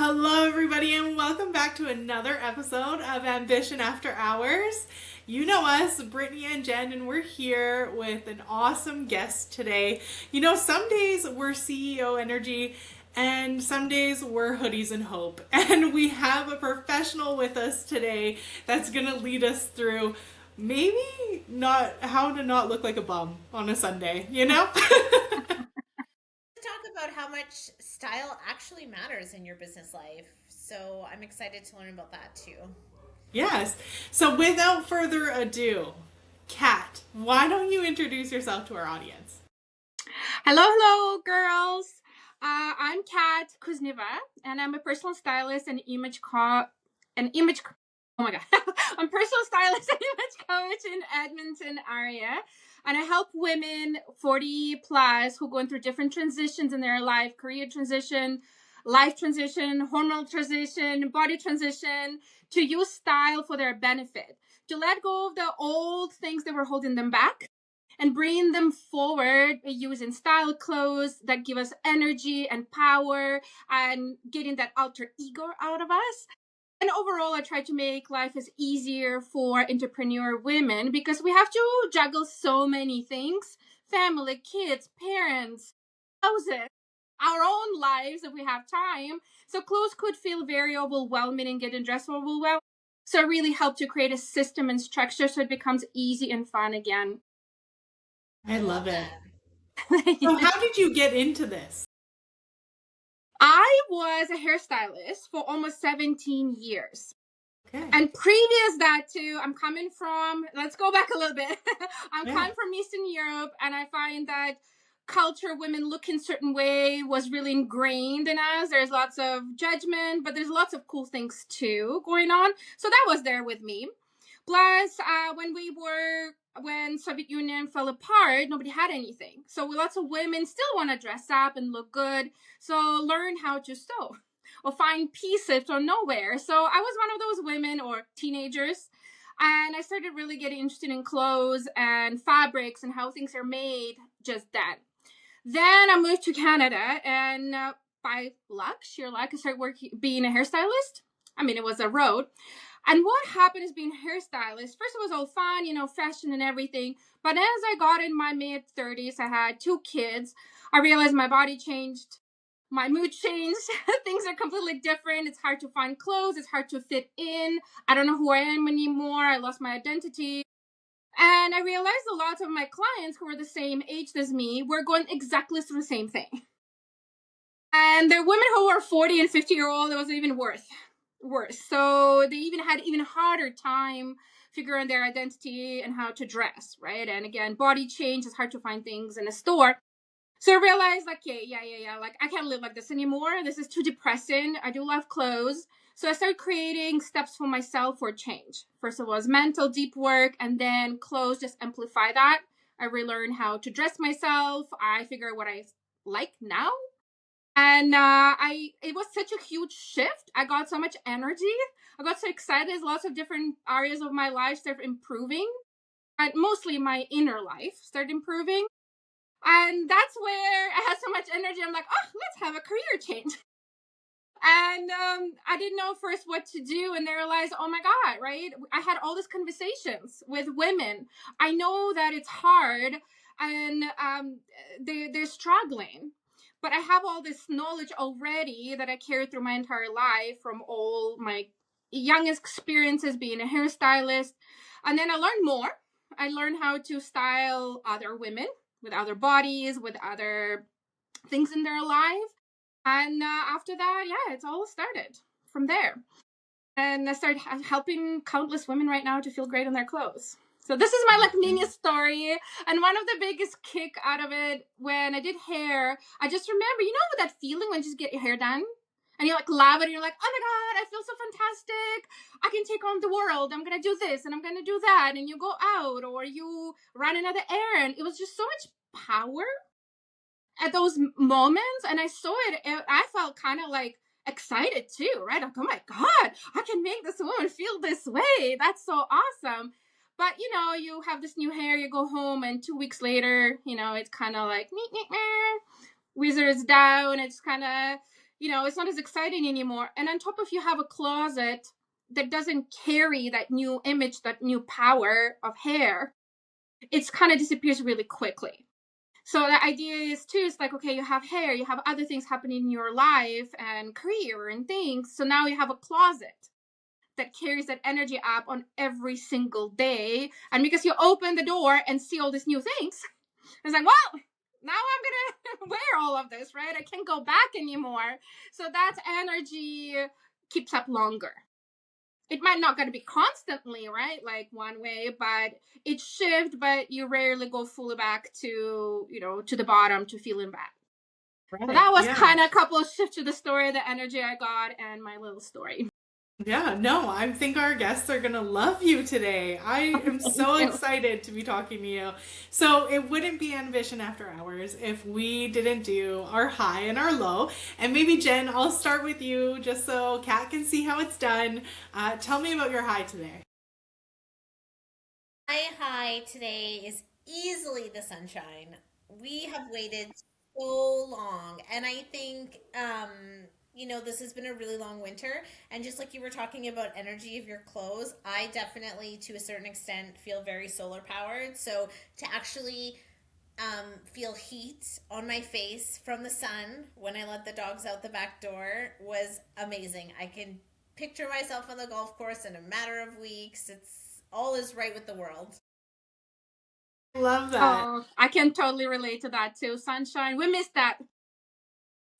Hello, everybody, and welcome back to another episode of Ambition After Hours. You know us, Brittany and Jen, and we're here with an awesome guest today. You know, some days we're CEO energy, and some days we're hoodies and hope. And we have a professional with us today that's going to lead us through maybe not how to not look like a bum on a Sunday, you know? Talk about how much style actually matters in your business life. So I'm excited to learn about that too. Yes. So without further ado, Kat, why don't you introduce yourself to our audience? Hello, girls. I'm Kat Kuzneva, and I'm a personal stylist and image. Oh my god, I'm personal stylist and image coach in Edmonton area, and I help women 40 plus who are going through different transitions in their life: career transition, life transition, hormonal transition, body transition, to use style for their benefit, to let go of the old things that were holding them back and bring them forward using style clothes that give us energy and power and getting that alter ego out of us. And overall, I try to make life as easier for entrepreneur women because we have to juggle so many things: family, kids, parents, houses, our own lives if we have time. So clothes could feel very overwhelming and getting dressed overwhelming. So I really help to create a system and structure so it becomes easy and fun again. I I love love it. that. So how did you get into this? I was a hairstylist for almost 17 years. Okay. And previous that too, I'm coming from, let's go back a little bit. I'm Yeah. coming from Eastern Europe, and I find that culture, women look in certain way was really ingrained in us. There's lots of judgment, but there's lots of cool things too going on. So that was there with me. Plus, when Soviet Union fell apart, nobody had anything. So lots of women still want to dress up and look good. So learn how to sew or find pieces from nowhere. So I was one of those women or teenagers. And I started really getting interested in clothes and fabrics and how things are made just then. Then I moved to Canada, and by luck, sheer luck, I started being a hairstylist. I mean, it was a road. And what happened is being a hairstylist, first it was all fun, fashion and everything. But as I got in my mid 30s, I had 2 kids. I realized my body changed. My mood changed. Things are completely different. It's hard to find clothes. It's hard to fit in. I don't know who I am anymore. I lost my identity. And I realized a lot of my clients who were the same age as me were going exactly through the same thing. And the women who were 40 and 50-year-old, it was even worse. So they even had even harder time figuring their identity and how to dress, right? And again, body change is hard to find things in a store. So I realized, like, yeah. Like, I can't live like this anymore. This is too depressing. I do love clothes. So I started creating steps for myself for change. First of all, was mental deep work, and then clothes just amplify that. I relearned how to dress myself. I figure out what I like now. And it was such a huge shift. I got so much energy. I got so excited. Lots of different areas of my life started improving. And mostly my inner life started improving. And that's where I had so much energy. I'm like, oh, let's have a career change. And I didn't know first what to do. And I realized, oh my God, right? I had all these conversations with women. I know that it's hard and they're struggling. But I have all this knowledge already that I carried through my entire life from all my youngest experiences being a hairstylist. And then I learned more. I learned how to style other women with other bodies, with other things in their life. And after that, yeah, it's all started from there. And I started helping countless women right now to feel great in their clothes. So this is my like mini story. And one of the biggest kick out of it when I did hair, I just remember, that feeling when you just get your hair done and you like love it and you're like, oh my God, I feel so fantastic. I can take on the world. I'm going to do this and I'm going to do that. And you go out or you run another errand. It was just so much power at those moments. And I saw it. I felt kind of like excited too, right? Like, oh my God, I can make this woman feel this way. That's so awesome. But you have this new hair, you go home, and 2 weeks later, it's kind of like wizards down. It's kind of it's not as exciting anymore. And on top of you have a closet that doesn't carry that new image, that new power of hair, it's kind of disappears really quickly. So the idea is too, it's like, okay, you have hair, you have other things happening in your life and career and things. So now you have a closet that carries that energy up on every single day. And because you open the door and see all these new things, it's like, well, now I'm gonna wear all of this, right? I can't go back anymore. So that energy keeps up longer. It might not gonna be constantly, right? Like one way, but it shifts, but you rarely go fully back to, to the bottom to feeling bad. Right. So that was Yeah. kind of a couple of shifts to the story, the energy I got, and my little story. Yeah, no, I think our guests are going to love you today. I am so you. excited to be talking to you. So, it wouldn't be Ambition After Hours if we didn't do our high and our low. And maybe, Jen, I'll start with you just so Kat can see how it's done. Tell me about your high today. My high today is easily the sunshine. We have waited so long, and I think this has been a really long winter. And just like you were talking about energy of your clothes, I definitely, to a certain extent, feel very solar powered. So to actually feel heat on my face from the sun when I let the dogs out the back door was amazing. I can picture myself on the golf course in a matter of weeks. It's all is right with the world. Love that. Oh, I can totally relate to that too. Sunshine, we missed that.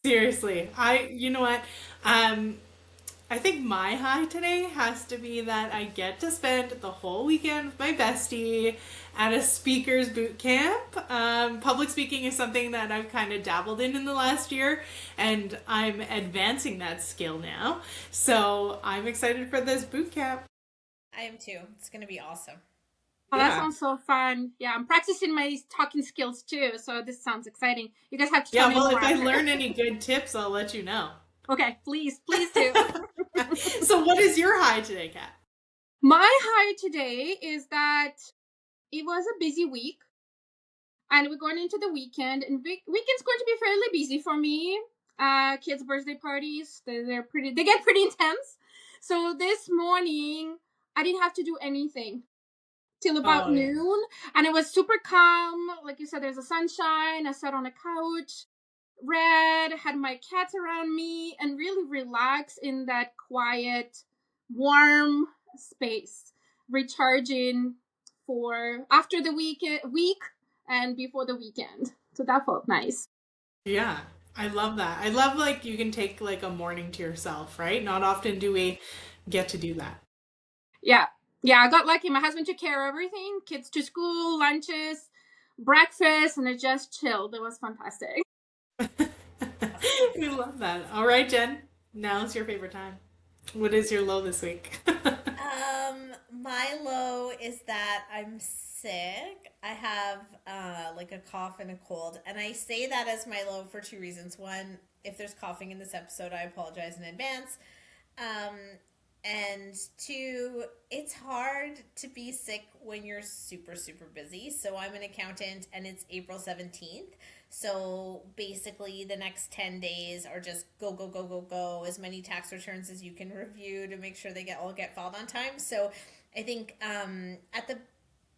Seriously. You know what? I think my high today has to be that I get to spend the whole weekend with my bestie at a speaker's boot camp. Public speaking is something that I've kind of dabbled in the last year, and I'm advancing that skill now. So I'm excited for this boot camp. I am too. It's going to be awesome. Oh, that Yeah. sounds so fun. Yeah, I'm practicing my talking skills too, so this sounds exciting. You guys have to Yeah, tell me well, more if I after. learn any good tips, I'll let you know. Okay, please do. So what is your high today, Kat? My high today is that it was a busy week, and we're going into the weekend, and weekend's going to be fairly busy for me. Kids' birthday parties, they get pretty intense. So this morning, I didn't have to do anything till about noon, and it was super calm. Like you said, there's a sunshine. I sat on a couch, read, had my cats around me, and really relax in that quiet, warm space, recharging for after the week and before the weekend. So that felt nice. Yeah, I love that. I love like you can take like a morning to yourself, right? Not often do we get to do that. Yeah. I got lucky. My husband took care of everything, kids to school, lunches, breakfast, and I just chilled. It was fantastic. We love that. All right, Jen, now's your favorite time. What is your low this week? My low is that I'm sick. I have like a cough and a cold, and I say that as my low for two reasons. One, if there's coughing in this episode, I apologize in advance. Um, and two, it's hard to be sick when you're super, super busy. So I'm an accountant, and it's April 17th. So basically, the next 10 days are just go, go, go, go, go. As many tax returns as you can review to make sure they get filed on time. So I think at the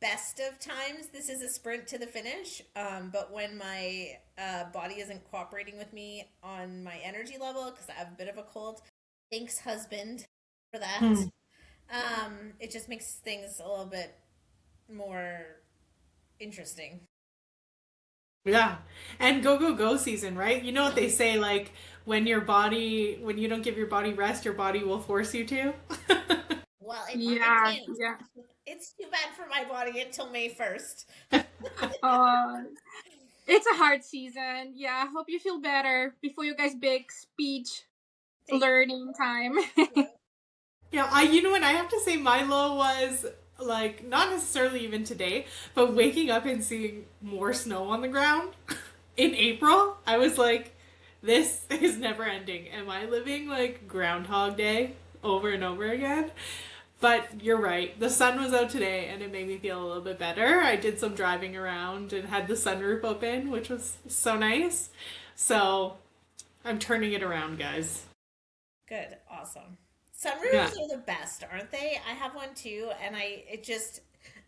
best of times, this is a sprint to the finish. But when my body isn't cooperating with me on my energy level, because I have a bit of a cold, thanks, husband, for that. It just makes things a little bit more interesting. Yeah. And go, go, go season, right? You know what they say, like when you don't give your body rest, your body will force you to. Well, Yeah. it's too bad for my body until May 1st. It's a hard season. Yeah, hope you feel better before you guys' big speech learning time. Yeah, you know what? I have to say my low was like not necessarily even today, but waking up and seeing more snow on the ground in April. I was like, this is never ending. Am I living like Groundhog Day over and over again? But you're right. The sun was out today and it made me feel a little bit better. I did some driving around and had the sunroof open, which was so nice. So I'm turning it around, guys. Good, awesome. Yeah. Sunroofs are the best, aren't they? I have one too, and it just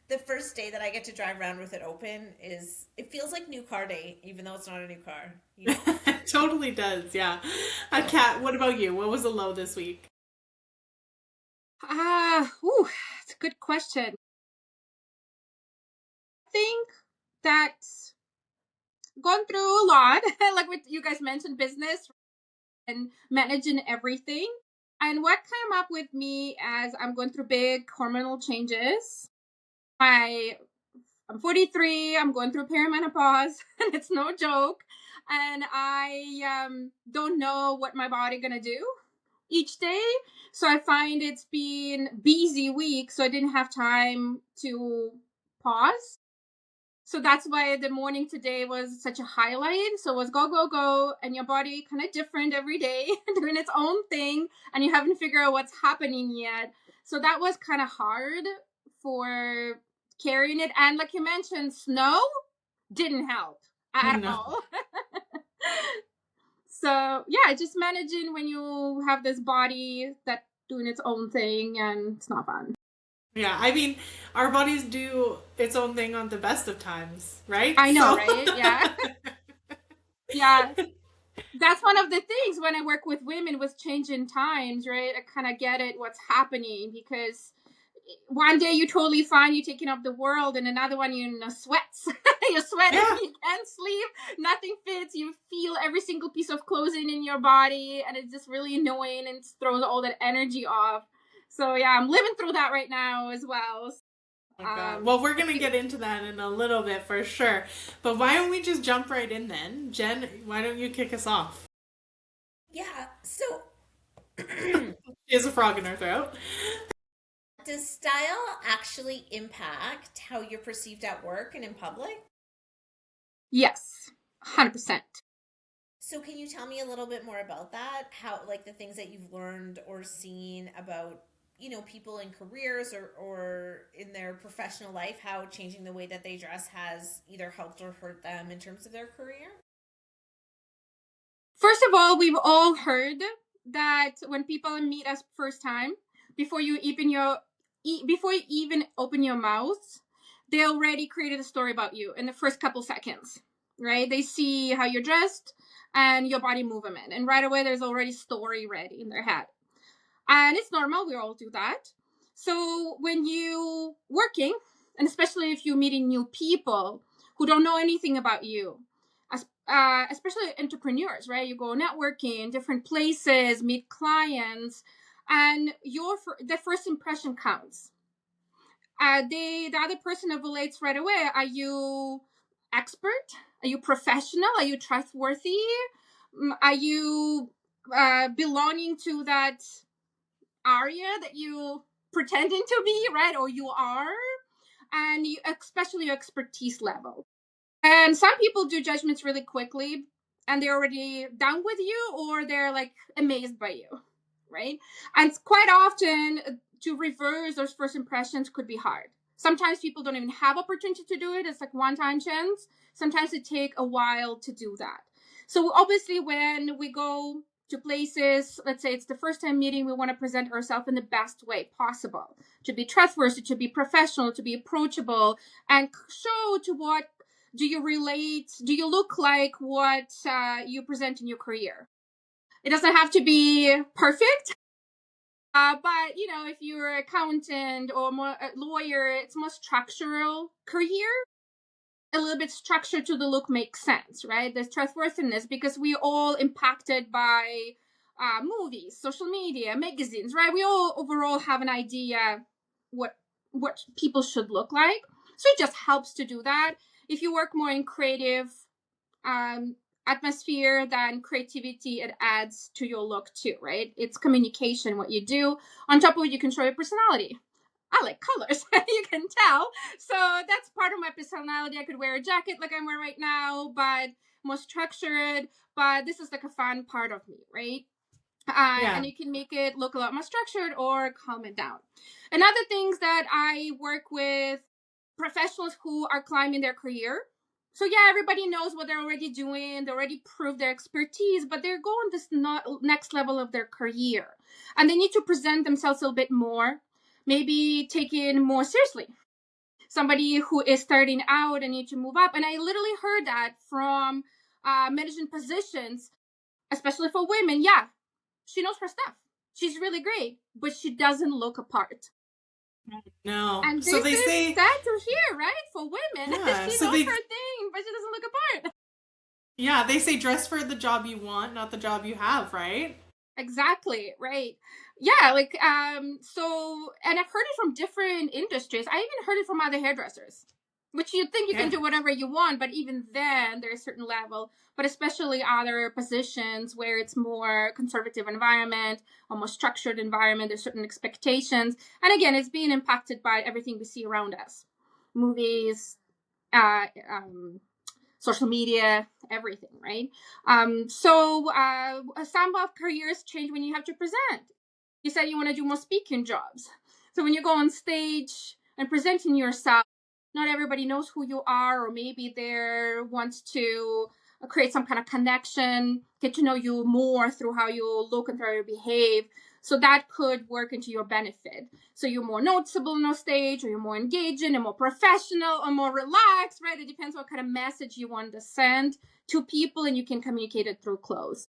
the first day that I get to drive around with it open is it feels like new car day, even though it's not a new car, you know. It totally does. Yeah. Kat, what about you? What was the low this week? It's a good question. I think that gone through a lot, like what you guys mentioned, business and managing everything. And what came up with me as I'm going through big hormonal changes. I'm 43. I'm going through perimenopause, and it's no joke. And I don't know what my body gonna do each day. So I find it's been busy week, so I didn't have time to pause. So that's why the morning today was such a highlight. So it was go, go, go, and your body kind of different every day, doing its own thing, and you haven't figured out what's happening yet. So that was kind of hard for carrying it. And like you mentioned, snow didn't help at No. all. So yeah, just managing when you have this body that doing its own thing, and it's not fun. Yeah, I mean, our bodies do its own thing on the best of times, right? I know, So, right? Yeah. Yeah. That's one of the things when I work with women with changing times, right? I kind of get it what's happening, because one day you're totally fine, you're taking up the world, and another one you're in a sweats. You're sweating, yeah, you can't sleep, nothing fits, you feel every single piece of clothing in your body, and it's just really annoying and throws all that energy off. So yeah, I'm living through that right now as well. oh my God. Well, we're I going to think get into that in a little bit for sure. But why don't we just jump right in then? Jen, why don't you kick us off? Yeah. So, She has a frog in her throat. does style actually impact how you're perceived at work and in public? yes, 100%. So, can you tell me a little bit more about that? How, like, the things that you've learned or seen about, people in careers or in their professional life, how changing the way that they dress has either helped or hurt them in terms of their career? First of all, we've all heard that when people meet us first time, before you even open your mouth, they already created a story about you in the first couple seconds, right? They see how you're dressed and your body movement, and right away there's already story ready in their head. And it's normal, we all do that. So when you working, and especially if you're meeting new people who don't know anything about you, especially entrepreneurs, right? You go networking in different places, meet clients, and the first impression counts. The other person evaluates right away. Are you expert? Are you professional? Are you trustworthy? Are you belonging to that area that you pretending to be, right? Or you are, and especially your expertise level. And some people do judgments really quickly, and they're already down with you, or they're like amazed by you, right? And quite often, to reverse those first impressions could be hard. Sometimes people don't even have opportunity to do it. It's like one-time chance. Sometimes it take a while to do that. So obviously, when we go to places, let's say it's the first time meeting, we want to present ourselves in the best way possible, to be trustworthy, to be professional, to be approachable, and show to what do you relate, do you look like what you present in your career. It doesn't have to be perfect, but if you're an accountant or a lawyer, it's more structural career. A little bit structure to the look makes sense, right? There's trustworthiness because we all impacted by movies, social media, magazines, right? We all overall have an idea what people should look like. So it just helps to do that. If you work more in creative um, atmosphere, then creativity, it adds to your look too, right? It's communication, what you do. On top of it, you can show your personality. I like colors, you can tell. So that's part of my personality. I could wear a jacket like I'm wearing right now, but more structured. But this is like a fun part of me, right? And Yeah. you can make it look a lot more structured or calm it down. Another things that I work with professionals who are climbing their career. So yeah, everybody knows what they're already doing. They already proved their expertise, but they're going this next level of their career, and they need to present themselves a little bit more, maybe taken more seriously. Somebody who is starting out and need to move up, and I literally heard that from management positions, especially for women. Yeah, she knows her stuff. She's really great, but she doesn't look a part. No. And So this they is say, sad to hear, right? For women, yeah. she So knows they, her thing, but she doesn't look a part. yeah, they say dress for the job you want, not the job you have, right? Exactly, right. Yeah, like so, and I've heard it from different industries. I even heard it from other hairdressers. Which you think you can Okay. do whatever you want, but even then there's a certain level, but especially other positions where it's more conservative environment, a more structured environment, there's certain expectations. And again, it's being impacted by everything we see around us. Movies, uh, um, social media, everything, right? So some of careers change when you have to present. You said you want to do more speaking jobs. So when you go on stage and presenting yourself, not everybody knows who you are, or maybe they wants to create some kind of connection, get to know you more through how you look and how you behave. So that could work into your benefit. So you're more noticeable on a stage, or you're more engaging and more professional or more relaxed, right? It depends what kind of message you want to send to people, and you can communicate it through clothes.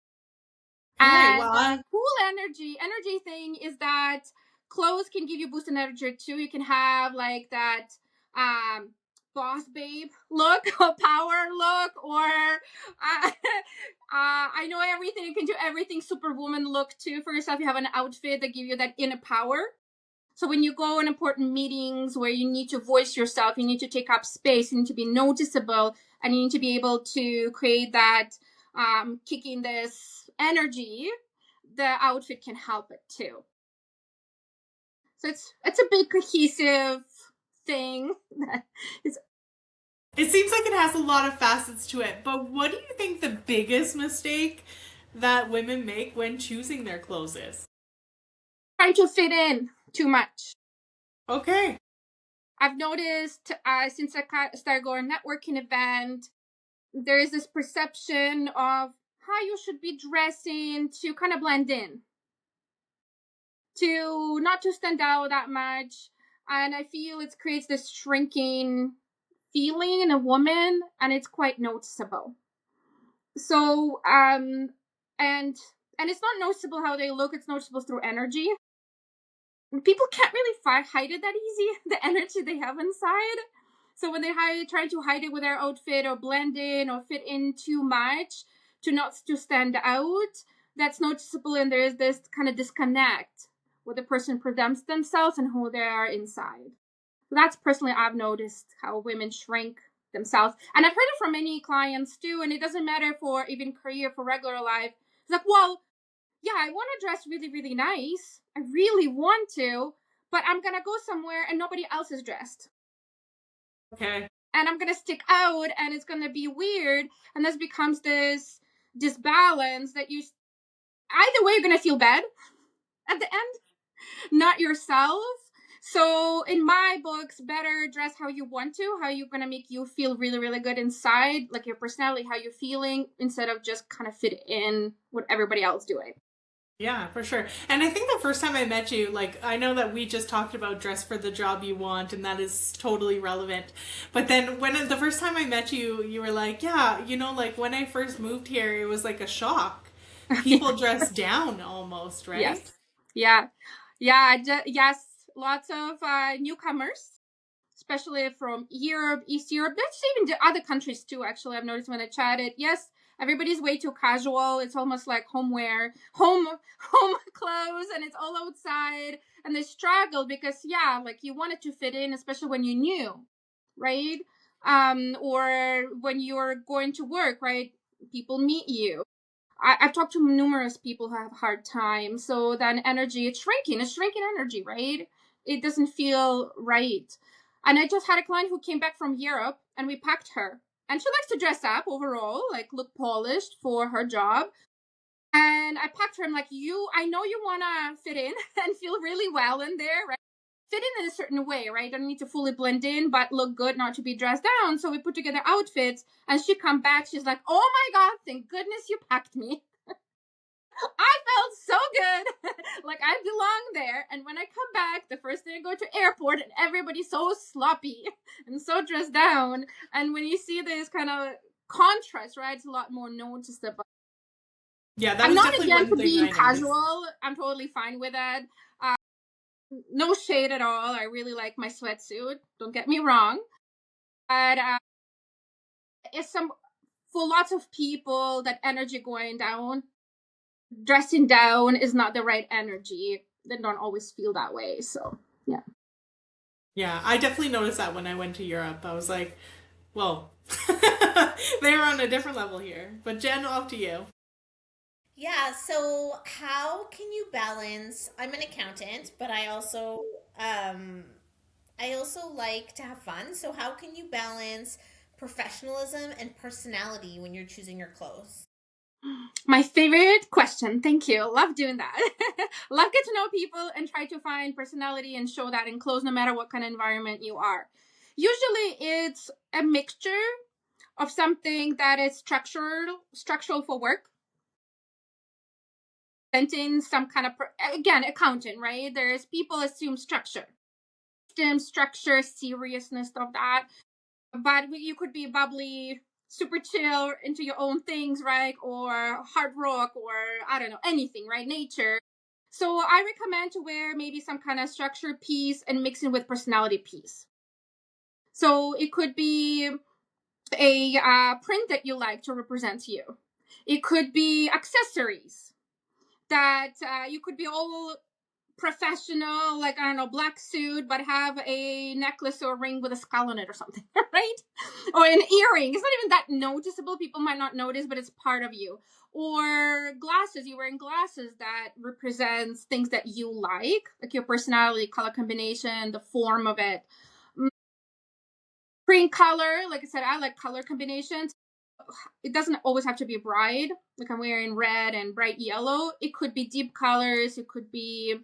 Okay. And Well, the cool energy thing is that clothes can give you boost in energy too. You can have like that um boss babe look or power look, or I know everything. You can do everything superwoman look too for yourself. You have an outfit that give you that inner power. So when you go in important meetings where you need to voice yourself, you need to take up space, you need to be noticeable, and you need to be able to create that kicking this energy, the outfit can help it too. So it's a big cohesive thing. it seems like it has a lot of facets to it, but what do you think the biggest mistake that women make when choosing their clothes is? Trying to fit in too much. Okay. I've noticed since I started going networking event, there is this perception of how you should be dressing to kind of blend in, to not to stand out that much. And I feel it creates this shrinking feeling in a woman, and it's quite noticeable. So and it's not noticeable how they look, it's noticeable through energy. People can't really hide it that easy, the energy they have inside. So when they're trying to hide it with their outfit or blend in or fit in too much to not to stand out, that's noticeable, and there is this kind of disconnect where the person presents themselves and who they are inside. So that's personally I've noticed how women shrink themselves. And I've heard it from many clients too, and it doesn't matter for even career, for regular life. It's like, well, yeah, I want to dress really, really nice. I really want to, but I'm going to go somewhere and nobody else is dressed. Okay. And I'm going to stick out, and it's going to be weird. And this becomes this disbalance that you, either way, you're going to feel bad at the end, not yourself. So in my books, better dress how you want to, how you're going to make you feel really, really good inside, like your personality, how you're feeling, instead of just kind of fit in what everybody else doing. Yeah, for sure. And I think the first time I met you, like, I know that we just talked about dress for the job you want, and that is totally relevant. But then when the first time I met you, you were like, yeah, like when I first moved here, it was like a shock. People dress down almost, right? Yes. Yeah. Yeah. Yes. Lots of newcomers, especially from Europe, East Europe. That's even the other countries too, actually. I've noticed when I chatted. Yes, everybody's way too casual. It's almost like homeware, home clothes, and it's all outside. And they struggle because, yeah, like you wanted to fit in, especially when you're new, right? Or when you're going to work, right? People meet you. I've talked to numerous people who have a hard time. So then energy, it's shrinking energy, right? It doesn't feel right. And I just had a client who came back from Europe, and we packed her. And she likes to dress up overall, like look polished for her job. And I packed her. I'm like, I know you want to fit in and feel really well in there, right? fit in a certain way, right? Don't need to fully blend in, but look good, not to be dressed down. So we put together outfits, and she come back. She's like, "Oh my God, thank goodness you packed me." I felt so good, like I belong there. And when I come back, the first day I go to airport, and everybody's so sloppy and so dressed down. And when you see this kind of contrast, right, it's a lot more noticeable. Yeah, that I'm was not definitely one against thing that being I noticed. casual. I'm totally fine with that. No shade at all. I really like my sweatsuit. Don't get me wrong. But it's some for lots of people that energy going down, dressing down is not the right energy. They don't always feel that way. So yeah. Yeah, I definitely noticed that when I went to Europe. I was like, whoa, they were on a different level here. But Jen, off to you. Yeah, so how can you balance? I'm an accountant, but um I also like to have fun. So how can you balance professionalism and personality when you're choosing your clothes? My favorite question. Thank you. Love doing that. Love get to know people and try to find personality and show that in clothes, no matter what kind of environment you are. Usually it's a mixture of something that is structural for work, presenting some kind of, again, accountant, right? There's people assume structure, system structure, seriousness of that. But you could be bubbly, super chill, into your own things, right? Or hard rock, or I don't know, anything, right? Nature. So I recommend to wear maybe some kind of structured piece and mix it with personality piece. So it could be a print that you like to represent you. It could be accessories that you could be all professional, like I don't know, black suit, but have a necklace or a ring with a skull on it or something, right? Or an earring. It's not even that noticeable. People might not notice, but it's part of you. Or glasses. You're wearing glasses that represents things that you like your personality, color combination, the form of it. Green color, like I said, I like color combinations. It doesn't always have to be bright. Like I'm wearing red and bright yellow. It could be deep colors. It could be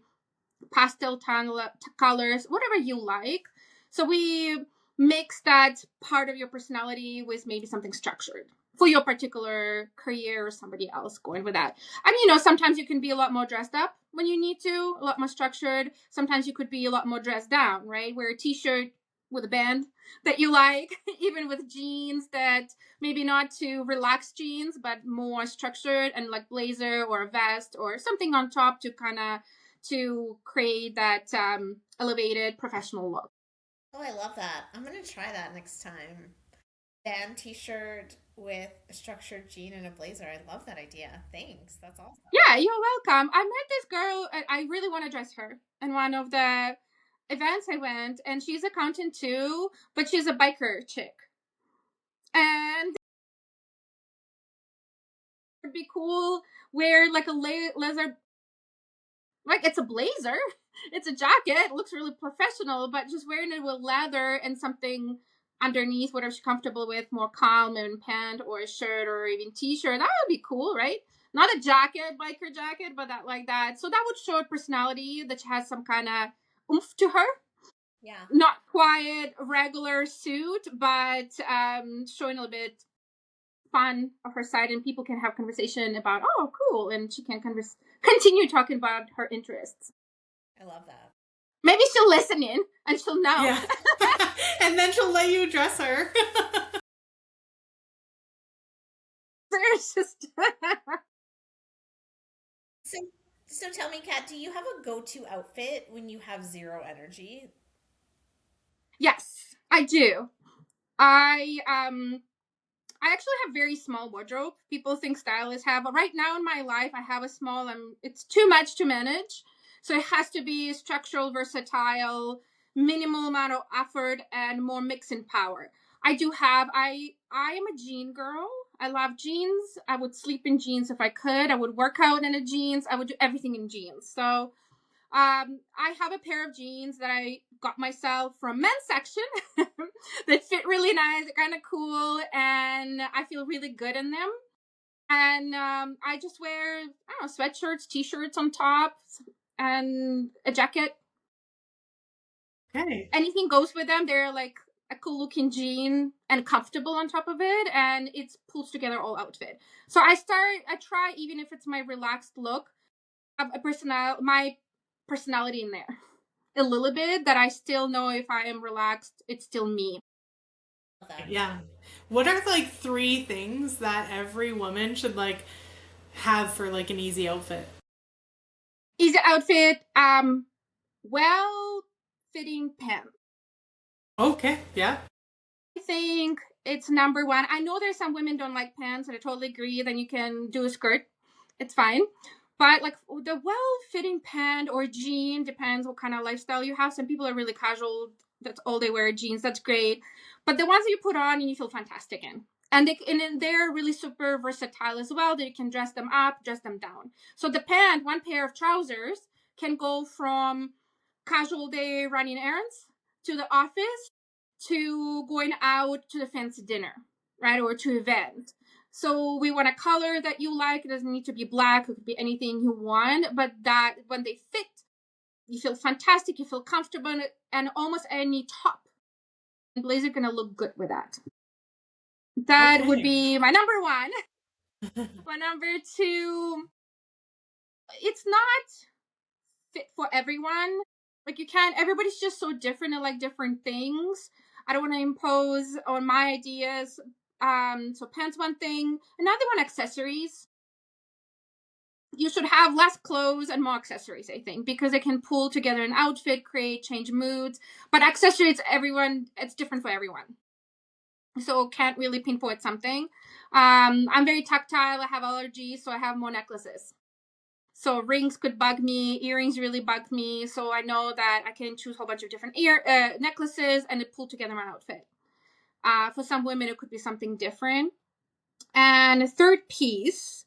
pastel colors, whatever you like. So we mix that part of your personality with maybe something structured for your particular career or somebody else going with that. I mean, sometimes you can be a lot more dressed up when you need to, a lot more structured. Sometimes you could be a lot more dressed down, right? Wear a t-shirt with a band that you like, even with jeans that maybe not too relaxed jeans, but more structured, and like blazer or a vest or something on top to kind of to create that elevated professional look. Oh, I love that. I'm gonna try that next time. Band t-shirt with a structured jean and a blazer. I love that idea. Thanks. That's awesome. Yeah, you're welcome. I met this girl, and I really want to dress her in one of the events I went, and she's accountant too, but she's a biker chick. And it would be cool wear like a leather, like it's a blazer, it's a jacket, it looks really professional, but just wearing it with leather and something underneath, whatever she's comfortable with, more calm and pant or a shirt or even t-shirt, that would be cool, right? Not a jacket, biker jacket, but that like that. So that would show a personality that she has some kind of oomph to her. Yeah. Not quite a regular suit, but showing a little bit fun of her side, and people can have conversation about, oh, cool, and she can continue talking about her interests. I love that. Maybe she'll listen in and she'll know. Yeah. And then she'll let you dress her. There's just So, so tell me, Kat, do you have a go-to outfit when you have zero energy? yes, I do. I actually have very small wardrobe. People think stylists have, but right now in my life, I have a small. It's too much to manage, so it has to be structural, versatile, minimal amount of effort, and more mixing power. I do have. I am a jean girl. I love jeans. I would sleep in jeans if I could. I would work out in a jeans. I would do everything in jeans. So I have a pair of jeans that I got myself from men's section that fit really nice, kind of cool, and I feel really good in them. And I just wear, I don't know, sweatshirts, t-shirts on top, and a jacket. Okay. Anything goes with them. They're like a cool looking jean and comfortable on top of it, and it pulls together all outfit. So I try, even if it's my relaxed look, have my personality in there a little bit, that I still know if I am relaxed, it's still me. Yeah. What are like three things that every woman should like have for like an easy outfit? Easy outfit, well fitting pants. Okay. Yeah. I think it's number one. I know there's some women don't like pants, and I totally agree. Then you can do a skirt. It's fine. But like the well-fitting pant or jean, depends what kind of lifestyle you have. Some people are really casual. That's all they wear, jeans. That's great. But the ones that you put on and you feel fantastic in. And they're really super versatile as well. That you can dress them up, dress them down. So the pant, one pair of trousers, can go from casual day running errands to the office to going out to the fancy dinner, right? Or to event. So we want a color that you like. It doesn't need to be black. It could be anything you want, but that when they fit, you feel fantastic. You feel comfortable, and almost any top and blazer gonna look good with that. That would Okay. be my number one. My number two, it's not fit for everyone. Like you can't. Everybody's just so different and like different things. I don't want to impose on my ideas. So pants, one thing. Another one, accessories. You should have less clothes and more accessories, I think, because it can pull together an outfit, create, change moods. But accessories, it's different for everyone. So can't really pinpoint something. I'm very tactile. I have allergies, so I have more necklaces. So rings could bug me, earrings really bug me. So I know that I can choose a whole bunch of different necklaces, and it pull together my outfit. For some women, it could be something different. And a third piece,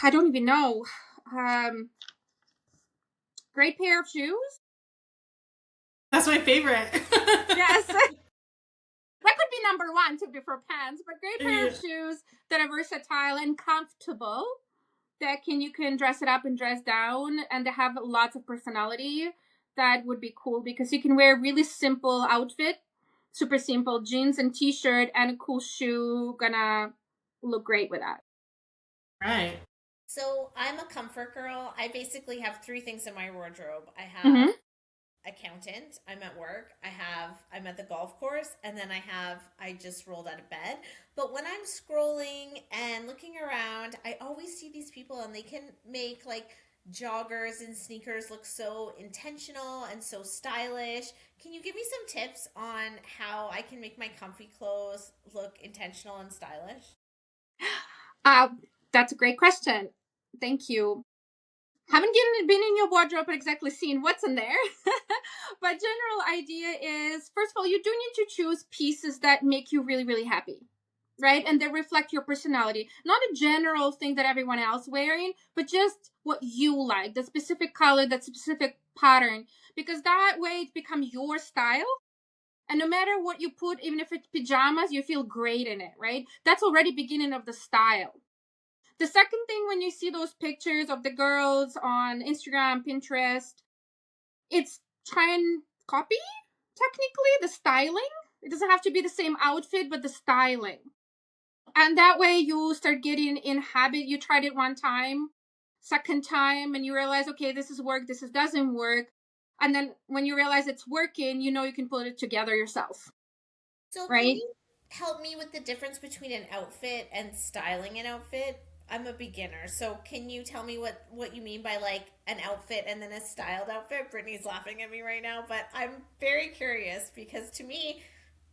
I don't even know. Um, Great pair of shoes. That's my favorite. Yes, that could be number one to be for pants, but great pair Yeah. of shoes that are versatile and comfortable. That you can dress it up and dress down, and they have lots of personality. That would be cool because you can wear a really simple outfit, super simple jeans and t-shirt, and a cool shoe. Gonna look great with that. Right. So I'm a comfort girl. I basically have three things in my wardrobe. I have Mm-hmm. accountant, I'm at work, I'm at the golf course, and then I just rolled out of bed. But when I'm scrolling and looking around, I always see these people and they can make like joggers and sneakers look so intentional and so stylish. Can you give me some tips on how I can make my comfy clothes look intentional and stylish? Uh, that's a great question. Thank you. Haven't been in your wardrobe and exactly seen what's in there. But general idea is, first of all, you do need to choose pieces that make you really, really happy, right? And they reflect your personality. Not a general thing that everyone else wearing, but just what you like, the specific color, that specific pattern, because that way it becomes your style. And no matter what you put, even if it's pajamas, you feel great in it, right? That's already beginning of the style. The second thing, when you see those pictures of the girls on Instagram, Pinterest, it's try and copy, technically, the styling. It doesn't have to be the same outfit, but the styling. And that way you start getting in habit. You tried it one time, second time, and you realize, okay, this is work, this doesn't work. And then when you realize it's working, you can put it together yourself, So, can right? you help me with the difference between an outfit and styling an outfit? I'm a beginner, so can you tell me what you mean by like an outfit and then a styled outfit? Brittany's laughing at me right now, but I'm very curious because to me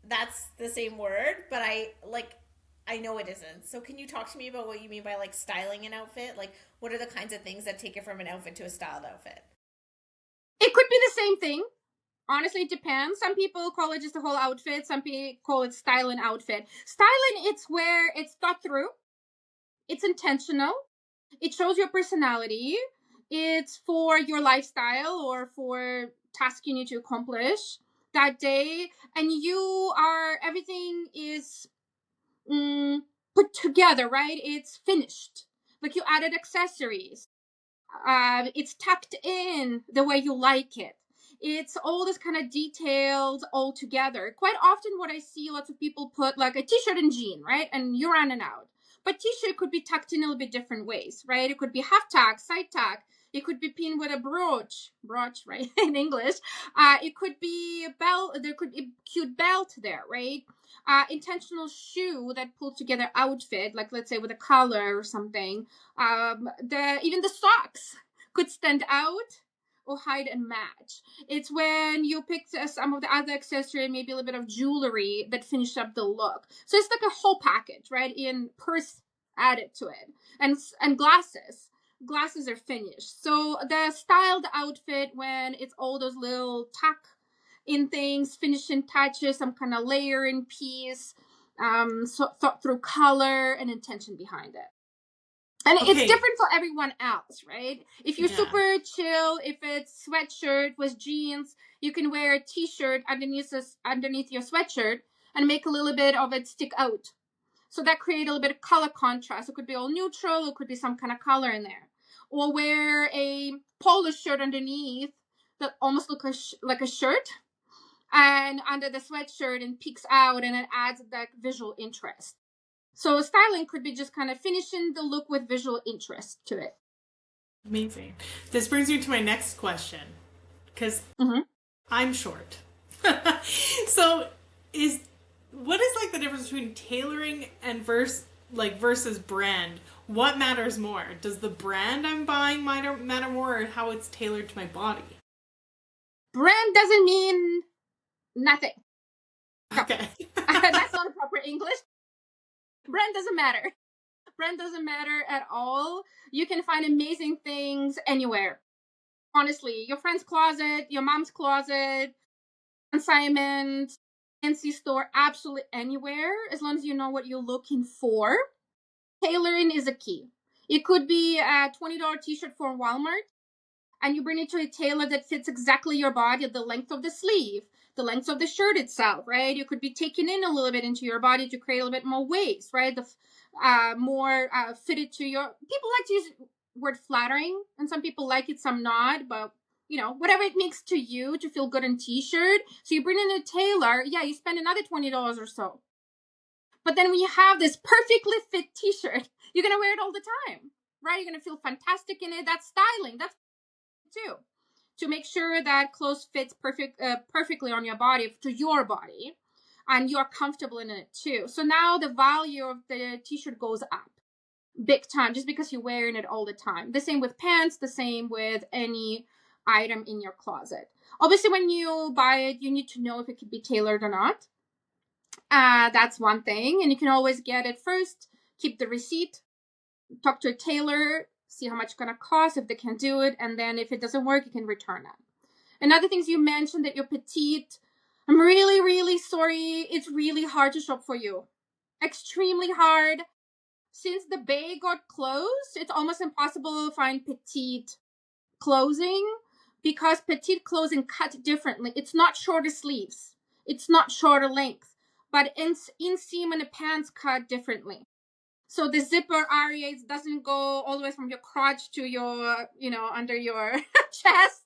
that's the same word, but I know it isn't. So can you talk to me about what you mean by like styling an outfit? Like what are the kinds of things that take it from an outfit to a styled outfit? It could be the same thing. Honestly, it depends. Some people call it just a whole outfit. Some people call it styling outfit. Styling, it's where it's thought through. It's intentional. It shows your personality. It's for your lifestyle or for task you need to accomplish that day. And everything is put together, right? It's finished. Like you added accessories. It's tucked in the way you like it. It's all this kind of detailed all together. Quite often what I see lots of people put like a t-shirt and jean, right? And you're on and out. But t-shirt could be tucked in a little bit different ways, right? It could be half tack, side tack. It could be pinned with a brooch, right, in English. It could be a belt. There could be a cute belt there, right? Intentional shoe that pulls together outfit, like let's say with a collar or something. Even the socks could stand out or hide and match. It's when you pick some of the other accessory, maybe a little bit of jewelry that finish up the look. So it's like a whole package, right? In purse added to it, and glasses. Glasses are finished. So the styled outfit, when it's all those little tuck in things, finishing touches, some kind of layering piece, so thought through color and intention behind it. And it's different for everyone else, right? If you're super chill, if it's sweatshirt with jeans, you can wear a t-shirt underneath your sweatshirt and make a little bit of it stick out. So that creates a little bit of color contrast. It could be all neutral, it could be some kind of color in there. Or wear a polo shirt underneath that almost looks like a shirt, and under the sweatshirt and peeks out, and it adds that visual interest. So styling could be just kind of finishing the look with visual interest to it. Amazing. This brings me to my next question, because I'm short. So what is like the difference between tailoring and versus brand? What matters more? Does the brand I'm buying matter more, or how it's tailored to my body? Brand doesn't mean nothing. Okay. That's not a proper English. Brand doesn't matter. Brand doesn't matter at all. You can find amazing things anywhere. Honestly, your friend's closet, your mom's closet, consignment, fancy store, absolutely anywhere, as long as you know what you're looking for. Tailoring is a key. It could be a $20 t-shirt for Walmart, and you bring it to a tailor that fits exactly your body, the length of the sleeve, the length of the shirt itself, right? You could be taking in a little bit into your body to create a little bit more waist, right? The more fitted to your. People like to use the word flattering, and some people like it, some not, but whatever it makes to you to feel good in t-shirt. So you bring in a tailor, you spend another $20 or so. But then when you have this perfectly fit t-shirt, you're gonna wear it all the time, right? You're gonna feel fantastic in it. That's styling. That's too, to make sure that clothes fits perfectly on your body, to your body, and you're comfortable in it too. So now the value of the t-shirt goes up big time just because you're wearing it all the time. The same with pants, the same with any item in your closet. Obviously, when you buy it, you need to know if it could be tailored or not. That's one thing, and you can always get it first, keep the receipt, talk to a tailor, see how much it's going to cost, if they can do it, and then if it doesn't work, you can return it. Another things you mentioned that you're petite. I'm really, really sorry. It's really hard to shop for you. Extremely hard. Since the Bay got closed, it's almost impossible to find petite clothing because petite clothing cut differently. It's not shorter sleeves. It's not shorter length, but inseam and the pants cut differently. So the zipper area doesn't go all the way from your crotch to your, under your chest,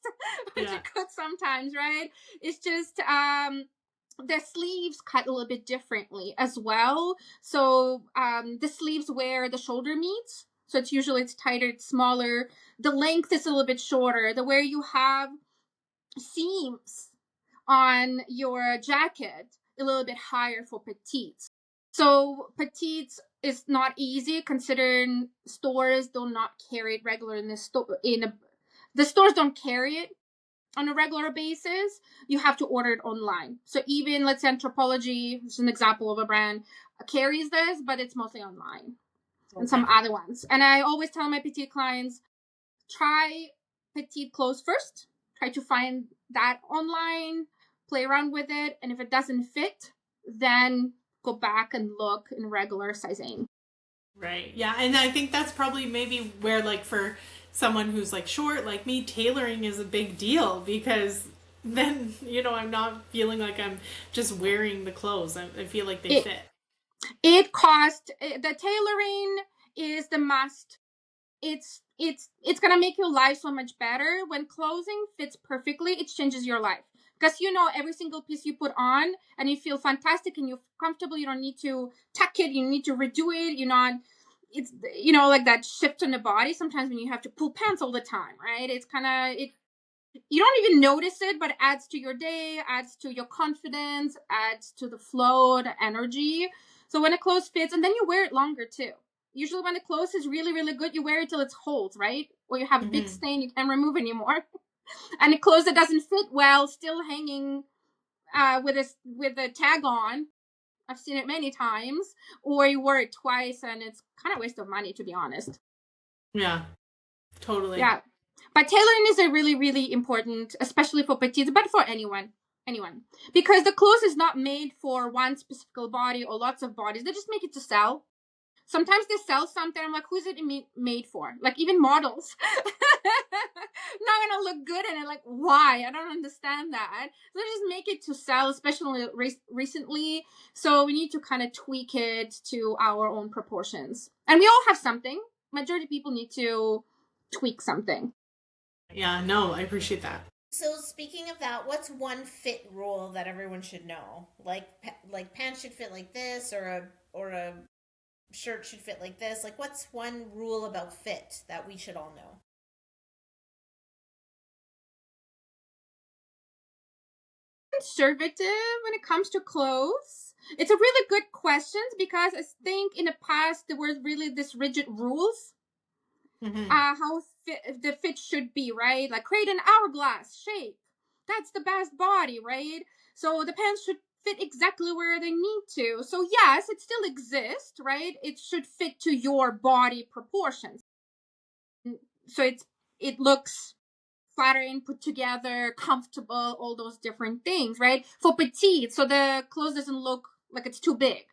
which it could sometimes, right? It's just the sleeves cut a little bit differently as well. So the sleeves where the shoulder meets. So it's tighter, it's smaller. The length is a little bit shorter. The where you have seams on your jacket, a little bit higher for petites. So petites is not easy considering stores do not carry it regular in the store. The stores don't carry it on a regular basis. You have to order it online. So even let's say Anthropologie, which is an example of a brand, carries this, but it's mostly online. Okay. And some other ones. And I always tell my petite clients, try petite clothes first. Try to find that online, play around with it, and if it doesn't fit, then go back and look in regular sizing. Right. Yeah. And I think that's probably maybe where, like, for someone who's like short like me, tailoring is a big deal, because then, I'm not feeling like I'm just wearing the clothes. I feel like they fit. The tailoring is the must. It's it's gonna make your life so much better. When clothing fits perfectly, it changes your life. Because every single piece you put on and you feel fantastic and you're comfortable, you don't need to tuck it, you need to redo it, it's like that shift in the body sometimes when you have to pull pants all the time, right? It's kind of it you don't even notice it, but it adds to your day, adds to your confidence, adds to the flow, the energy. So when a clothes fits, and then you wear it longer too. Usually when the clothes is really, really good, you wear it till it holds, right? Or you have a big stain you can't remove anymore. And the clothes that doesn't fit well, still hanging with a tag on. I've seen it many times. Or you wear it twice, and it's kind of waste of money, to be honest. Yeah, totally. Yeah. But tailoring is a really, really important, especially for petites, but for anyone. Because the clothes is not made for one specific body or lots of bodies. They just make it to sell. Sometimes they sell something. I'm like, who's it made for? Like, even models. Not gonna look good in it. Like, why? I don't understand that. So they just make it to sell, especially recently. So we need to kind of tweak it to our own proportions. And we all have something. Majority of people need to tweak something. Yeah, no, I appreciate that. So speaking of that, what's one fit rule that everyone should know? Like pants should fit like this, or a shirt should fit like this. Like, what's one rule about fit that we should all know? Conservative when it comes to clothes. It's a really good question because I think in the past there were really this rigid rules. How the fit should be, right? Like, create an hourglass shape. That's the best body, right? So the pants should fit exactly where they need to. So yes, it still exists, right? It should fit to your body proportions. So it looks flattering, put together, comfortable, all those different things, right? For petite, so the clothes doesn't look like it's too big.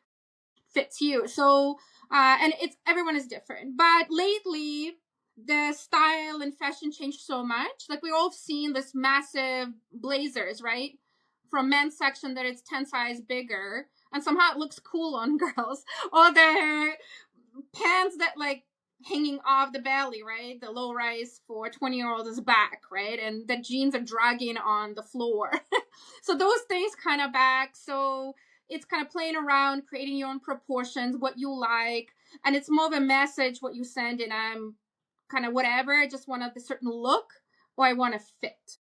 Fits you. So and everyone is different. But lately the style and fashion changed so much. Like, we're all seeing this massive blazers, right? From men's section that it's 10 size bigger. And somehow it looks cool on girls. Or the pants that like hanging off the belly, right? The low rise for 20-year-olds back, right? And the jeans are dragging on the floor. So those things kind of back. So it's kind of playing around, creating your own proportions, what you like. And it's more of a message, what you send, and I'm kind of whatever. I just want a certain look, or I want to fit.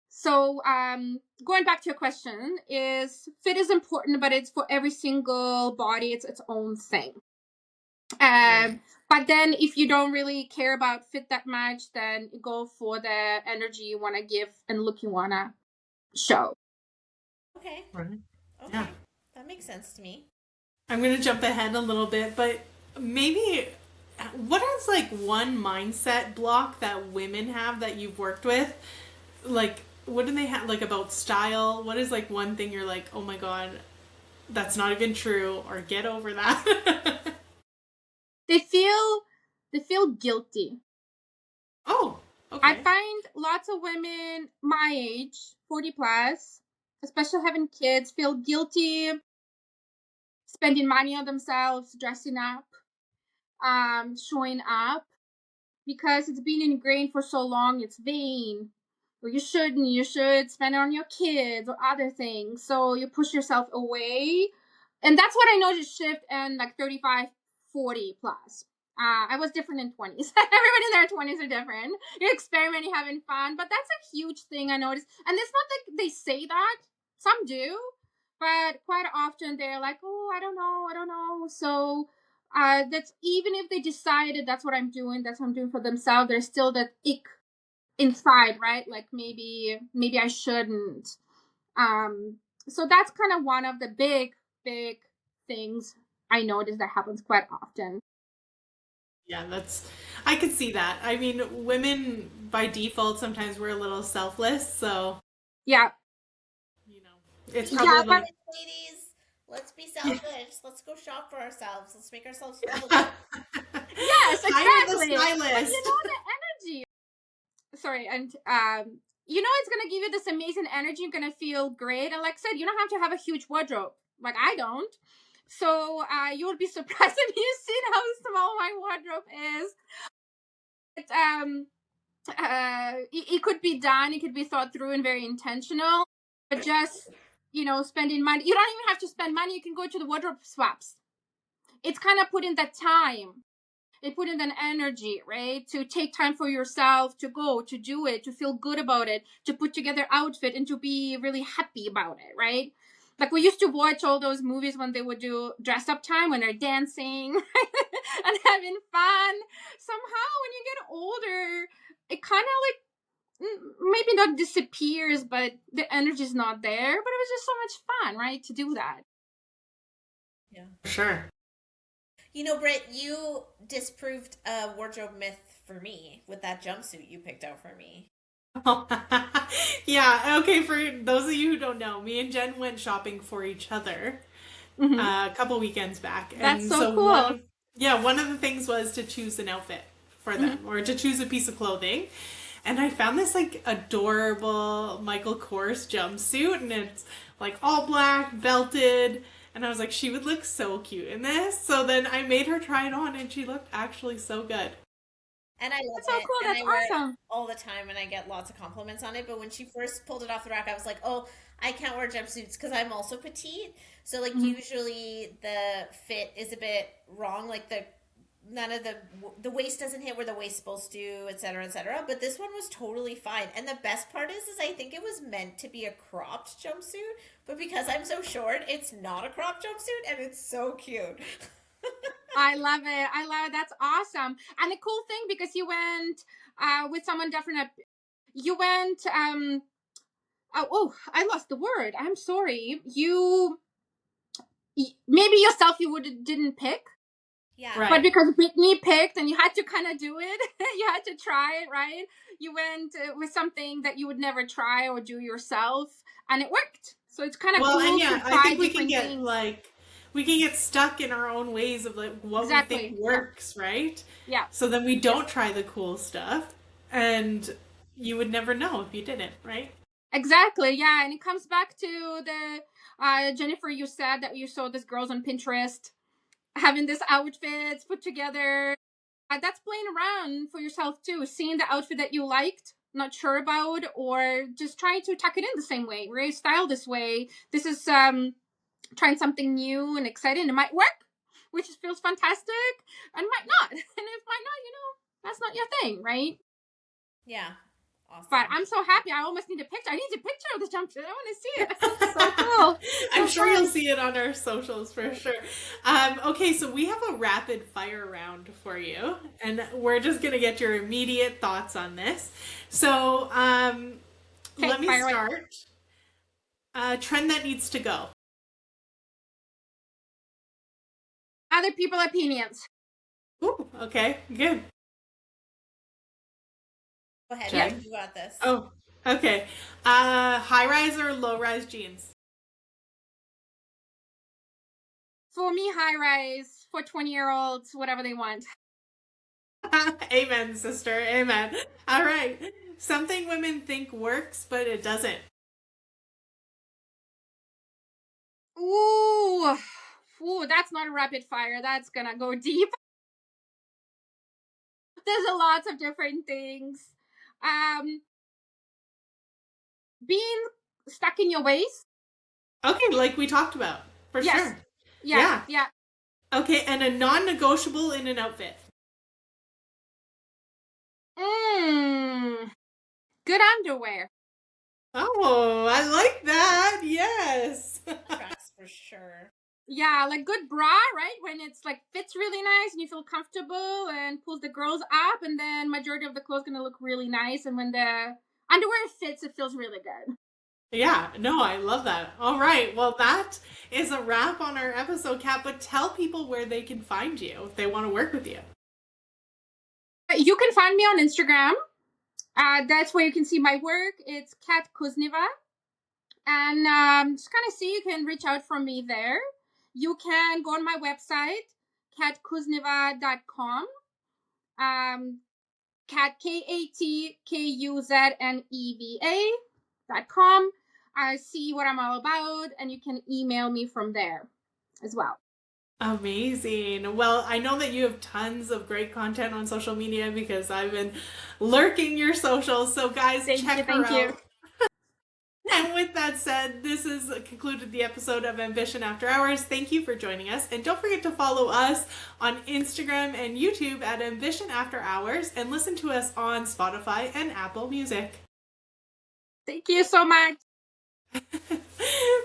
So going back to your question, is fit is important, but it's for every single body. It's its own thing. But then if you don't really care about fit that much, then go for the energy you want to give and look you want to show. Okay. Right. Okay. Yeah. That makes sense to me. I'm going to jump ahead a little bit, but maybe what is like one mindset block that women have that you've worked with? Like, what do they have like about style? What is like one thing you're like, oh my God, that's not even true, or get over that? They feel guilty. Oh, okay. I find lots of women my age, 40 plus, especially having kids, feel guilty spending money on themselves, dressing up, showing up, because it's been ingrained for so long. It's vain. Or you should spend it on your kids or other things. So you push yourself away. And that's what I noticed shift in like 35, 40 plus. I was different in 20s. Everybody in their 20s are different. You're experimenting, having fun. But that's a huge thing I noticed. And it's not like they say that. Some do. But quite often they're like, oh, I don't know. So that's, even if they decided that's what I'm doing for themselves, there's still that ick inside, right? Like, maybe I shouldn't. So that's kind of one of the big things I notice that happens quite often. Yeah, I could see that. I mean, women by default, sometimes we're a little selfless, so, Yeah. It's Yeah, probably like, ladies, let's be selfish. Let's go shop for ourselves. Let's make ourselves feel good. Yes, hire the exactly. But stylist. the energy. Sorry, and it's gonna give you this amazing energy. You're gonna feel great, and like I said, you don't have to have a huge wardrobe. Like, I don't. So you will be surprised if you see how small my wardrobe is. It could be done, it could be thought through and very intentional, but just, spending money, you don't even have to spend money, you can go to the wardrobe swaps. It's kind of putting that time, it put in that energy, right, to take time for yourself, to go, to do it, to feel good about it, to put together outfit and to be really happy about it, right? Like we used to watch all those movies when they would do dress up time, when they're dancing and having fun. Somehow when you get older, it kind of like maybe not disappears, but the energy's not there. But it was just so much fun, right, to do that. Yeah. Sure. Britt, you disproved a wardrobe myth for me with that jumpsuit you picked out for me. Yeah, okay, for those of you who don't know, me and Jen went shopping for each other a couple weekends back. That's And so cool. one of the things was to choose an outfit for them or to choose a piece of clothing. And I found this like adorable Michael Kors jumpsuit, and it's like all black, belted. And I was like, she would look so cute in this. So then I made her try it on, and she looked actually so good. And I love That's so it. cool. And That's I wear it awesome. all the time, and I get lots of compliments on it. But when she first pulled it off the rack, I was like, oh, I can't wear jumpsuits because I'm also petite. So like usually the fit is a bit wrong. Like none of the waist doesn't hit where the waist's supposed to, et cetera, et cetera. But this one was totally fine. And the best part is I think it was meant to be a cropped jumpsuit, but because I'm so short, it's not a cropped jumpsuit, and it's so cute. I love it. I love it. That's awesome. And the cool thing, because you went with someone different, you went, I lost the word. I'm sorry. Maybe yourself you didn't pick, Yeah. Right. but because Brittany picked and you had to kind of do it, you had to try it, right? You went with something that you would never try or do yourself, and it worked. So it's kind of Well, and cool yeah, to I try think we can different get things. we can get stuck in our own ways of like what we Exactly. think works, right? Yeah. So then we don't try the cool stuff, and you would never know if you didn't, right? Exactly. Yeah. And it comes back to the Jennifer, you said that you saw these girls on Pinterest having these outfits put together. That's playing around for yourself too, seeing the outfit that you liked, not sure about, or just trying to tuck it in the same way, right? Style this way. This is trying something new and exciting. It might work, which feels fantastic, and might not. And if might not, that's not your thing, right? Yeah. Awesome. But I'm so happy. I almost need a picture. I need a picture of the jumpsuit. I want to see it. It's so cool. I'm So sure fun. you'll see it on our socials for sure. Okay, so we have a rapid fire round for you, and we're just gonna get your immediate thoughts on this. So, let me fire away. start. Trend that needs to go. Other people opinions. Ooh, okay, good. Go ahead. Jen? You got this. Oh, okay. High rise or low rise jeans? For me, high rise. For 20-year-olds, whatever they want. Amen, sister. Amen. All right. Something women think works, but it doesn't. Ooh, that's not a rapid fire. That's gonna go deep. There's a lots of different things. Being stuck in your waist. Okay, like we talked about, for Yes. sure. Yeah. Okay, and a non-negotiable in an outfit. Good underwear. Oh, I like that. Yes. Tracks for sure. Yeah, like good bra, right? When it's like fits really nice and you feel comfortable and pulls the girls up, and then majority of the clothes gonna look really nice. And when the underwear fits, it feels really good. Yeah, no, I love that. All right, well, that is a wrap on our episode, Kat, but tell people where they can find you if they want to work with you. You can find me on Instagram. That's where you can see my work. It's Kat Kuzneva. And just kind of see, you can reach out from me there. You can go on my website, katkuzneva.com. Kat, KATKUZNEVA.com. See what I'm all about, and you can email me from there as well. Amazing. Well, I know that you have tons of great content on social media because I've been lurking your socials. So, guys, Thank check you, her thank you. out. And with that said, this has concluded the episode of Ambition After Hours. Thank you for joining us. And don't forget to follow us on Instagram and YouTube at Ambition After Hours and listen to us on Spotify and Apple Music. Thank you so much.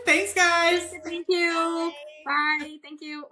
Thanks, guys. Thank you. Bye. Bye. Thank you.